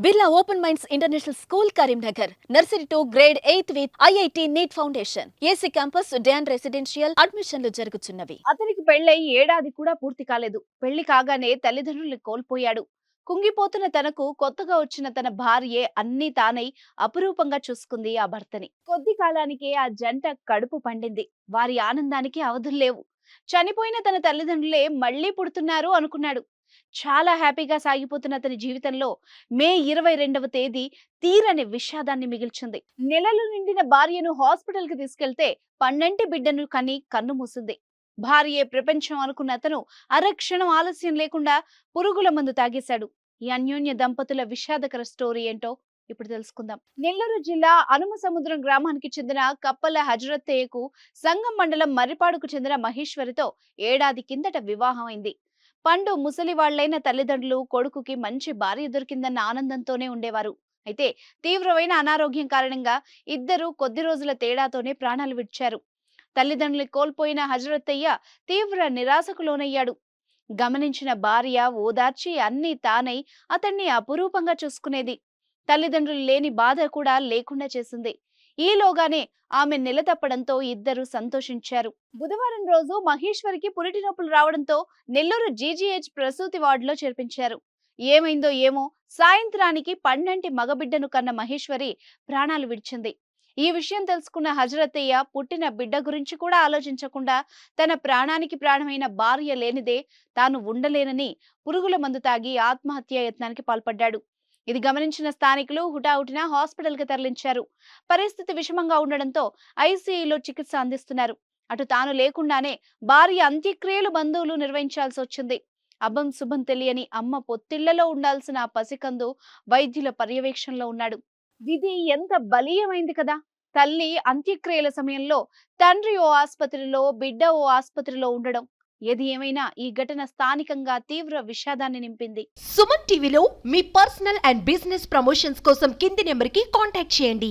Birla open minds international school Karimnagar nursery to grade 8 with IIT NEET foundation AC campus డ్యాన్ residential అడ్మిషన్లు జరుగుతున్నవి. అతనికి పెళ్ళై ఏడాది కూడా పూర్తి కాలేదు. పెళ్లి కాగానే తల్లిదండ్రుల్ని కోల్పోయాడు. కుంగిపోతున్న తనకు కొత్తగా వచ్చిన తన భార్యే అన్నీ తానై అపురూపంగా చూసుకుంది ఆ భర్తని. కొద్ది కాలానికే ఆ జంట కడుపు పండింది. వారి ఆనందానికి అవధుల్లేవు. చనిపోయిన తన తల్లిదండ్రులే మళ్లీ పుడుతున్నారు అనుకున్నాడు. చాలా హ్యాపీగా సాగిపోతున్న అతని జీవితంలో మే 22వ తేదీ తీరని విషాదాన్ని మిగిల్చింది. నెలలు నిండిన భార్యను హాస్పిటల్ కి తీసుకెళ్తే పన్నంటి బిడ్డను కని కన్ను మూసింది. భార్యే ప్రపంచం అనుకున్న అతను అరక్షణం ఆలస్యం లేకుండా పురుగుల మందు తాగేశాడు. ఈ అన్యోన్య దంపతుల విషాదకర స్టోరీ ఏంటో ఇప్పుడు తెలుసుకుందాం. నెల్లూరు జిల్లా అనుమసముద్రం గ్రామానికి చెందిన కప్పల హజరత్తయ్యకు సంగం మండలం మర్రిపాడుకు చెందిన మహేశ్వరితో ఏడాది కిందట వివాహం అయింది. పండు ముసలివాళ్లైన తల్లిదండ్రులు కొడుకుకి మంచి భార్య దొరికిందన్న ఆనందంతోనే ఉండేవారు. అయితే తీవ్రమైన అనారోగ్యం కారణంగా ఇద్దరు కొద్ది రోజుల తేడాతోనే ప్రాణాలు విడిచారు. తల్లిదండ్రులు కోల్పోయిన హజరత్తయ్య తీవ్ర నిరాశకు లోనయ్యాడు. గమనించిన భార్య ఓదార్చి అన్నీ తానై అతన్ని అపురూపంగా చూసుకునేది. తల్లిదండ్రులు లేని బాధ కూడా లేకుండా చేసింది. ఈలోగానే ఆమె నిలతప్పడంతో ఇద్దరు సంతోషించారు. బుధవారం రోజు మహేశ్వరికి పురిటి నొప్పులు రావడంతో నెల్లూరు జీజీహెచ్ ప్రసూతి వార్డులో చేర్పించారు. ఏమైందో ఏమో సాయంత్రానికి పన్నంటి మగబిడ్డను కన్న మహేశ్వరి ప్రాణాలు విడిచింది. ఈ విషయం తెలుసుకున్న హజరత్తయ్య పుట్టిన బిడ్డ గురించి కూడా ఆలోచించకుండా తన ప్రాణానికి ప్రాణమైన భార్య లేనిదే తాను ఉండలేనని పురుగుల మందు తాగి ఆత్మహత్యా యత్నానికి పాల్పడ్డాడు. ఇది గమనించిన స్థానికులు హుటాహుటిన హాస్పిటల్ కి తరలించారు. పరిస్థితి విషమంగా ఉండడంతో ఐసీయూలో చికిత్స అందిస్తున్నారు. అటు తాను లేకుండానే భార్య అంత్యక్రియలు బంధువులు నిర్వహించాల్సి వచ్చింది. అభం శుభం తెలియని అమ్మ పొత్తిళ్లలో ఉండాల్సిన ఆ పసికందు వైద్యుల పర్యవేక్షణలో ఉన్నాడు. విధి ఎంత బలీయమైంది కదా. తల్లి అంత్యక్రియల సమయంలో తండ్రి ఓ ఆసుపత్రిలో, బిడ్డ ఓ ఆసుపత్రిలో ఉండడం. ఏది ఏమైనా ఈ ఘటన స్థానికంగా తీవ్ర విషాదాన్ని నింపింది. సుమన్ టీవీలో మీ పర్సనల్ అండ్ బిజినెస్ ప్రమోషన్స్ కోసం కింది నెంబర్కి కాంటాక్ట్ చేయండి.